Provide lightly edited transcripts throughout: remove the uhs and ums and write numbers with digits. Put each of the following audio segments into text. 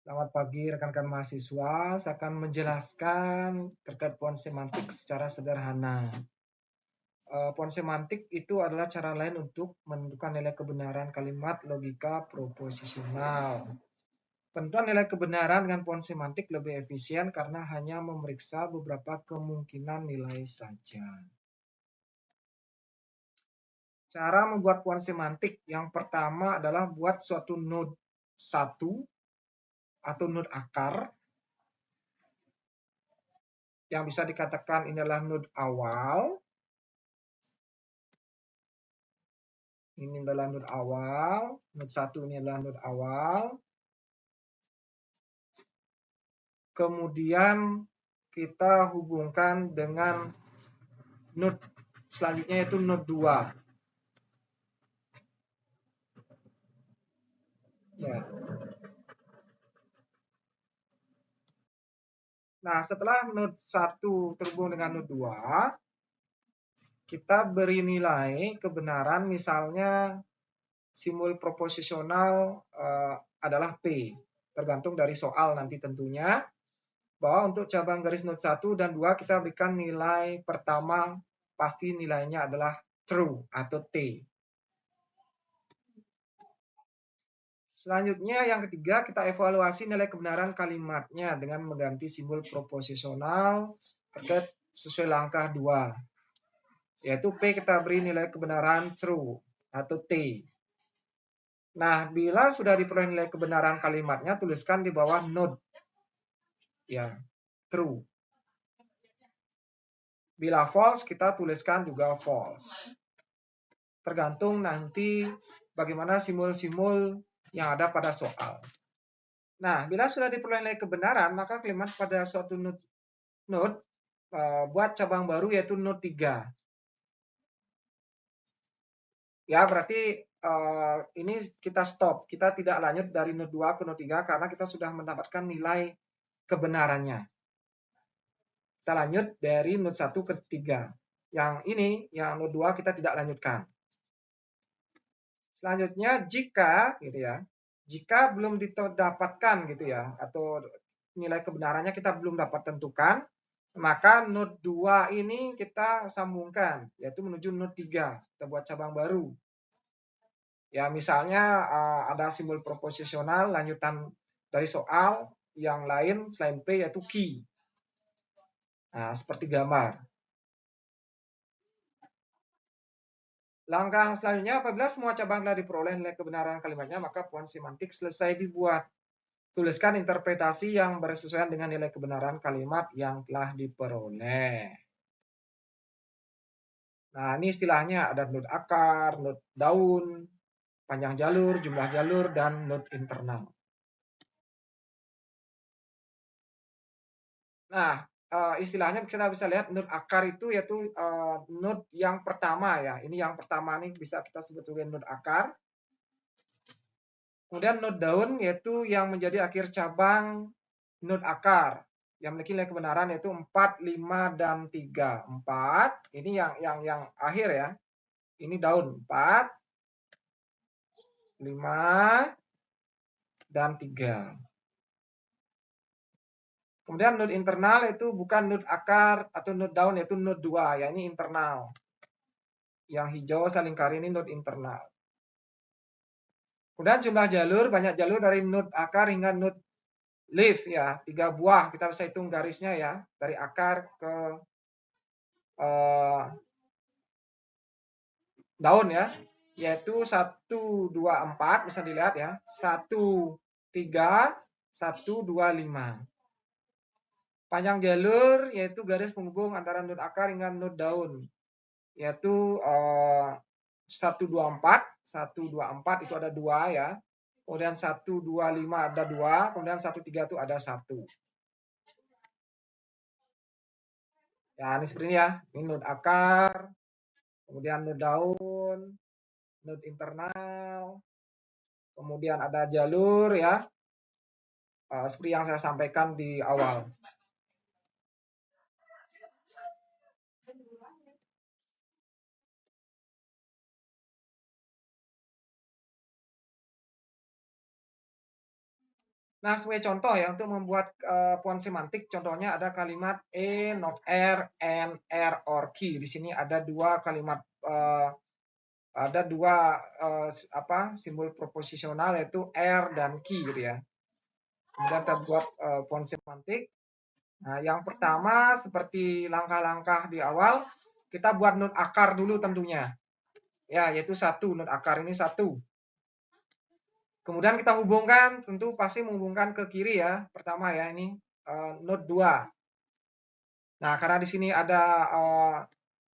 Selamat pagi rekan-rekan mahasiswa. Saya akan menjelaskan terkait pohon semantik secara sederhana. Pohon semantik itu adalah cara lain untuk menentukan nilai kebenaran kalimat logika proposisional. Penentuan nilai kebenaran dengan pohon semantik lebih efisien karena hanya memeriksa beberapa kemungkinan nilai saja. Cara membuat pohon semantik yang pertama adalah buat suatu node 1 atau node akar yang bisa dikatakan ini adalah node awal. Ini adalah node awal, node 1 ini adalah node awal. Kemudian kita hubungkan dengan node selanjutnya yaitu node 2. Ya. Nah, setelah node 1 terhubung dengan node 2, kita beri nilai kebenaran, misalnya simbol proposisional adalah P. Tergantung dari soal nanti tentunya. Bahwa untuk cabang garis node 1 dan 2 kita berikan nilai pertama, pasti nilainya adalah true atau T. Selanjutnya yang ketiga, kita evaluasi nilai kebenaran kalimatnya dengan mengganti simbol proposisional terkait sesuai langkah 2. Yaitu P kita beri nilai kebenaran true atau T. Nah, bila sudah diperoleh nilai kebenaran kalimatnya, tuliskan di bawah node. Ya, true. Bila false, kita tuliskan juga false. Tergantung nanti bagaimana simbol-simbol yang ada pada soal. Nah, bila sudah diperoleh nilai kebenaran, maka kalimat pada suatu node buat cabang baru yaitu node 3. Ya, berarti ini kita stop. Kita tidak lanjut dari node 2 ke node 3 karena kita sudah mendapatkan nilai kebenarannya. Kita lanjut dari node 1 ke 3. Yang ini, yang node 2 kita tidak lanjutkan. Selanjutnya jika gitu ya, jika belum didapatkan gitu ya, atau nilai kebenarannya kita belum dapat tentukan, maka node 2 ini kita sambungkan, yaitu menuju node 3. Kita buat cabang baru. Ya, misalnya ada simbol proposisional lanjutan dari soal yang lain selain P yaitu key. Nah, seperti gambar. Langkah selanjutnya, apabila semua cabang telah diperoleh nilai kebenaran kalimatnya, maka pohon semantik selesai dibuat. Tuliskan interpretasi yang bersesuaian dengan nilai kebenaran kalimat yang telah diperoleh. Nah, ini istilahnya ada node akar, node daun, panjang jalur, jumlah jalur, dan node internal. Nah, istilahnya kita bisa lihat node akar itu yaitu node yang pertama ya. Ini yang pertama nih bisa kita sebut sebagai node akar. Kemudian node daun yaitu yang menjadi akhir cabang node akar yang memiliki nilai kebenaran yaitu 4, 5, dan 3. 4, ini yang akhir ya. Ini daun 4, 5, dan 3. Kemudian node internal itu bukan node akar atau node daun, yaitu node 2 ya, ini internal. Yang hijau saya lingkari ini node internal. Kemudian jumlah jalur, banyak jalur dari node akar hingga node leaf ya, 3 buah. Kita bisa hitung garisnya ya, dari akar ke daun ya, yaitu 1, 2, 4 bisa dilihat ya, 1, 3, 1, 2, 5. Panjang jalur yaitu garis penghubung antara node akar hingga node daun, yaitu 1, 2, 4, 1, 2, 4 itu ada 2 ya, kemudian 1, 2, 5 ada 2, kemudian 1, 3 itu ada 1. Ya, ini seperti ini ya, ini node akar, kemudian node daun, node internal, kemudian ada jalur ya, seperti yang saya sampaikan di awal. Nah, sebagai contoh ya untuk membuat font semantik, contohnya ada kalimat not r, and r or key. Di sini ada dua kalimat simbol proposisional yaitu r dan key gitu ya. Kemudian kita buat font semantik. Nah, yang pertama seperti langkah-langkah di awal, kita buat not akar dulu tentunya. Ya, yaitu 1, not akar ini 1. Kemudian kita hubungkan, tentu pasti menghubungkan ke kiri ya. Pertama ya, ini not 2. Nah, karena di sini ada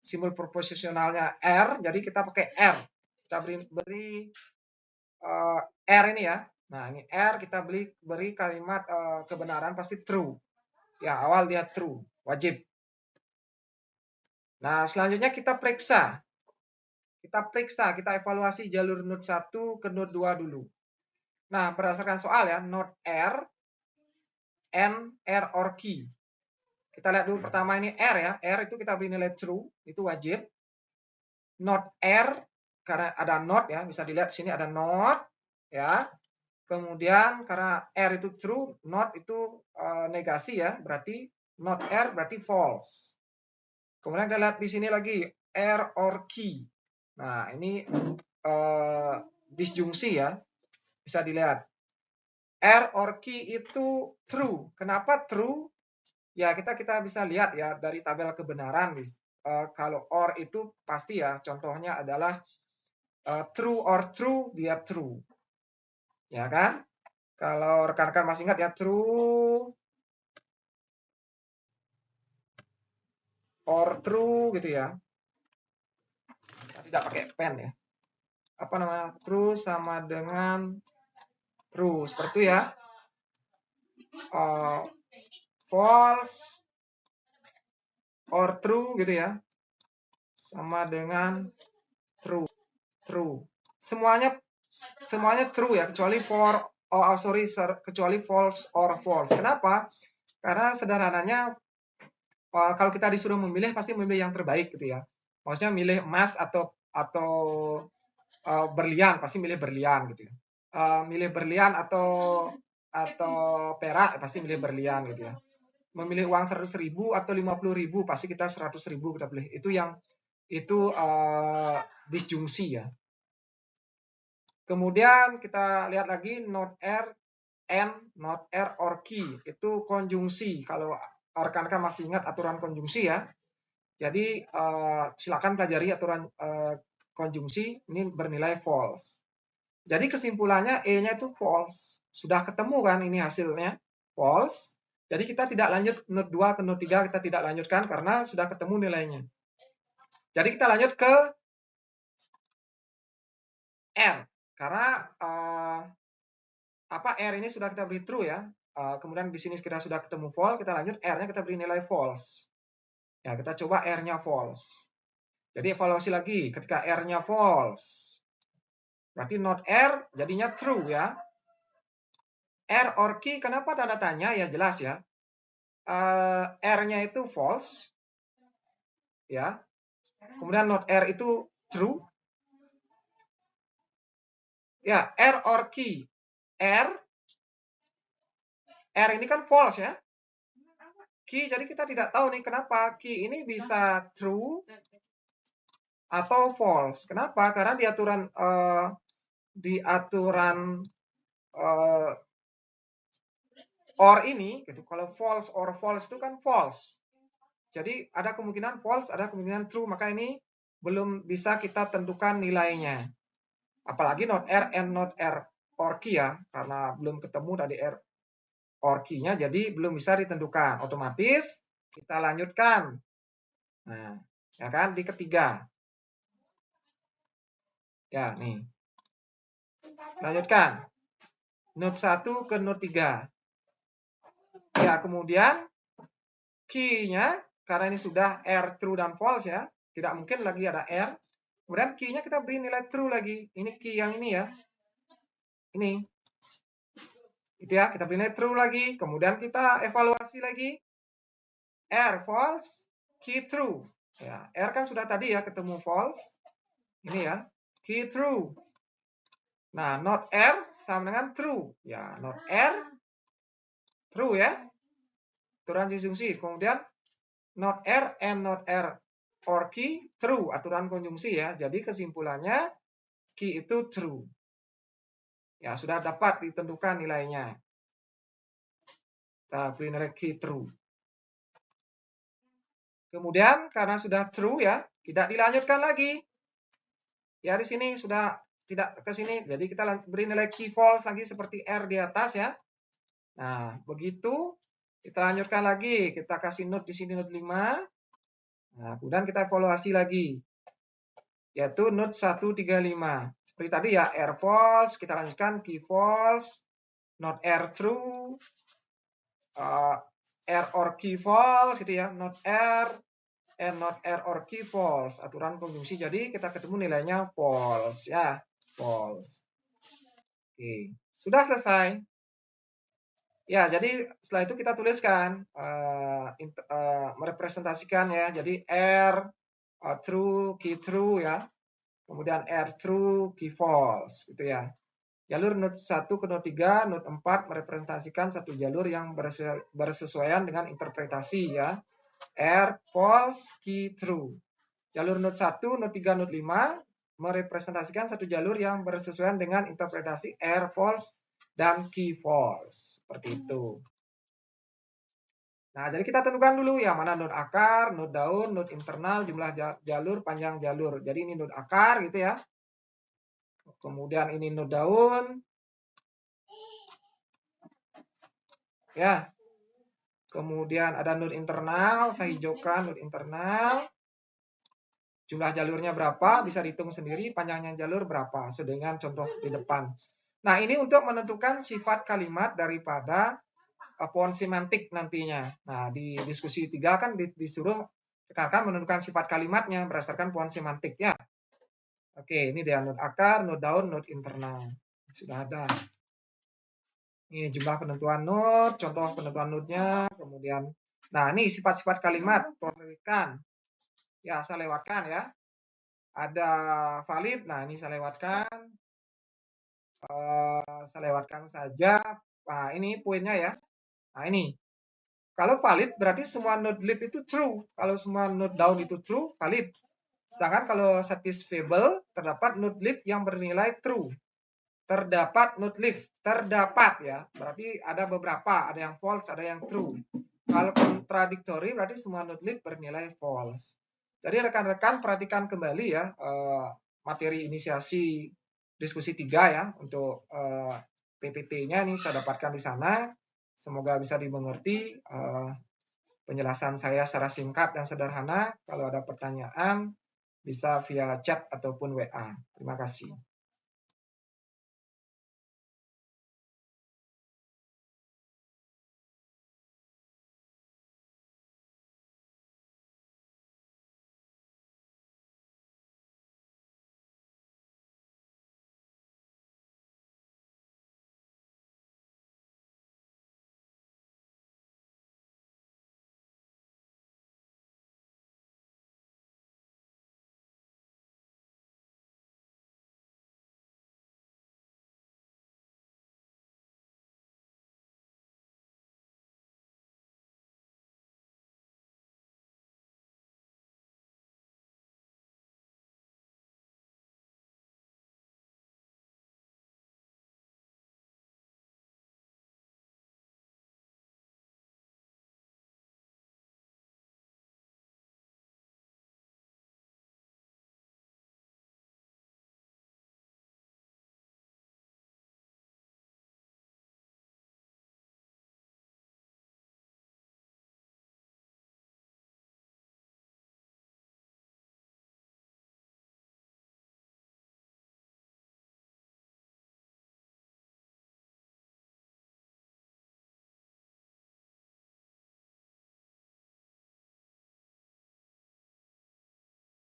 simbol proposisionalnya R, jadi kita pakai R. Kita beri R ini ya. Nah, ini R kita beri kalimat kebenaran pasti true. Ya, awal dia true, wajib. Nah, selanjutnya kita periksa. Kita evaluasi jalur node 1 ke node 2 dulu. Nah, berdasarkan soal ya, node R, N, R or key. Kita lihat dulu pertama ini R ya. R itu kita beri nilai true, itu wajib. Node R, karena ada node ya, bisa dilihat sini ada node ya. Kemudian karena R itu true, node itu negasi ya, berarti node R berarti false. Kemudian kita lihat di sini lagi R or key. Nah, ini disjungsi ya. Bisa dilihat. R or key itu true. Kenapa true? Ya, kita bisa lihat ya dari tabel kebenaran. Kalau or itu pasti ya, contohnya adalah true or true, dia true. Ya kan? Kalau rekan-rekan masih ingat ya, true or true gitu ya. Kita tidak pakai pen ya. Apa namanya? True sama dengan true. Seperti itu ya. False or true gitu ya. Sama dengan true. Semuanya true ya, kecuali kecuali false or false. Kenapa? Karena sederhananya kalau kita disuruh memilih pasti memilih yang terbaik gitu ya. Maksudnya milih emas atau berlian, pasti milih berlian gitu ya. Milih berlian atau perak pasti milih berlian gitu ya. Memilih uang 100.000 atau 50.000 pasti kita 100.000 kita pilih. Itu disjungsi ya. Kemudian kita lihat lagi node R, N, node R or key. Itu konjungsi. Kalau rekan-rekan masih ingat aturan konjungsi ya. Jadi silakan pelajari aturan konjungsi, ini bernilai false. Jadi kesimpulannya E-nya itu false. Sudah ketemu kan ini hasilnya? False. Jadi kita tidak lanjut node 2 ke node 3, kita tidak lanjutkan karena sudah ketemu nilainya. Jadi kita lanjut ke R. Karena R ini sudah kita beri true ya. Kemudian di sini kita sudah ketemu false, kita lanjut R-nya kita beri nilai false. Ya, kita coba R-nya false. Jadi evaluasi lagi, ketika R-nya false, berarti node R jadinya true ya. R or key, kenapa tanda tanya? Ya jelas ya. R-nya itu false. Ya. Kemudian node R itu true. Ya, R or key. R ini kan false ya. Key, jadi kita tidak tahu nih kenapa key ini bisa true atau false. Kenapa? Karena di aturan or ini, gitu. Kalau false or false itu kan false. Jadi ada kemungkinan false, ada kemungkinan true. Maka ini belum bisa kita tentukan nilainya. Apalagi not R and not R or key ya, karena belum ketemu tadi R or key-nya, jadi belum bisa ditentukan. Otomatis kita lanjutkan. Nah, ya kan di ketiga. Ya, nih. Lanjutkan. Node 1 ke node 3. Ya, kemudian key-nya, karena ini sudah R true dan false ya, tidak mungkin lagi ada R. Kemudian key-nya kita beri nilai true lagi. Ini key yang ini ya. Ini. Itu ya, kita beri nilai true lagi. Kemudian kita evaluasi lagi. R false, key true. Ya, R kan sudah tadi ya ketemu false. Ini ya, key true. Nah, not R sama dengan true. Ya, not R true ya. Aturan konjungsi. Kemudian not R and not R or key true, aturan konjungsi ya. Jadi kesimpulannya key itu true. Ya, sudah dapat ditentukan nilainya. Kita beri nilai key true. Kemudian karena sudah true ya, tidak dilanjutkan lagi. Ya di sini sudah tidak ke sini, jadi kita beri nilai key false lagi seperti R di atas ya. Nah, begitu kita lanjutkan lagi, kita kasih note di sini note 5. Nah, kemudian kita evaluasi lagi. Yaitu note 135. Seperti tadi ya, R false, kita lanjutkan key false, not R true, R or key false gitu ya, not R and not R or key false, aturan konjungsi. Jadi kita ketemu nilainya false ya, false. Oke, sudah selesai. Ya, jadi setelah itu kita tuliskan merepresentasikan ya. Jadi R true, key true ya. Kemudian R true, key false gitu ya. Jalur node 1 ke node 3, node 4 merepresentasikan satu jalur yang bersesuaian dengan interpretasi ya. R false, key true. Jalur node 1, node 3, node 5 merepresentasikan satu jalur yang bersesuaian dengan interpretasi R false dan key false. Seperti itu. Nah, jadi kita tentukan dulu yang mana node akar, node daun, node internal, jumlah jalur, panjang jalur. Jadi ini node akar gitu ya. Kemudian ini node daun. Ya. Kemudian ada node internal, saya hijaukan node internal. Jumlah jalurnya berapa, bisa dihitung sendiri, panjangnya jalur berapa, sesuai dengan contoh di depan. Nah, ini untuk menentukan sifat kalimat daripada pohon semantik nantinya. Nah, di diskusi 3 kan disuruh rekan-rekan menentukan sifat kalimatnya berdasarkan pohon semantik ya. Oke, ini dia node akar, node daun, node internal. Sudah ada. Ini jumlah penentuan node, contoh penentuan node-nya, kemudian nah, ini sifat-sifat kalimat rekan. Ya, saya lewatkan ya. Ada valid, nah ini saya lewatkan. Saya lewatkan saja. Nah, ini poinnya ya. Nah, ini. Kalau valid berarti semua node leaf itu true. Kalau semua node down itu true, valid. Sedangkan kalau satisfiable, terdapat node leaf yang bernilai true. Terdapat node leaf, terdapat ya. Berarti ada beberapa, ada yang false, ada yang true. Kalau contradictory berarti semua node leaf bernilai false. Jadi rekan-rekan perhatikan kembali ya materi inisiasi diskusi 3 ya untuk PPT-nya ini saya dapatkan di sana. Semoga bisa dimengerti penjelasan saya secara singkat dan sederhana. Kalau ada pertanyaan bisa via chat ataupun WA. Terima kasih.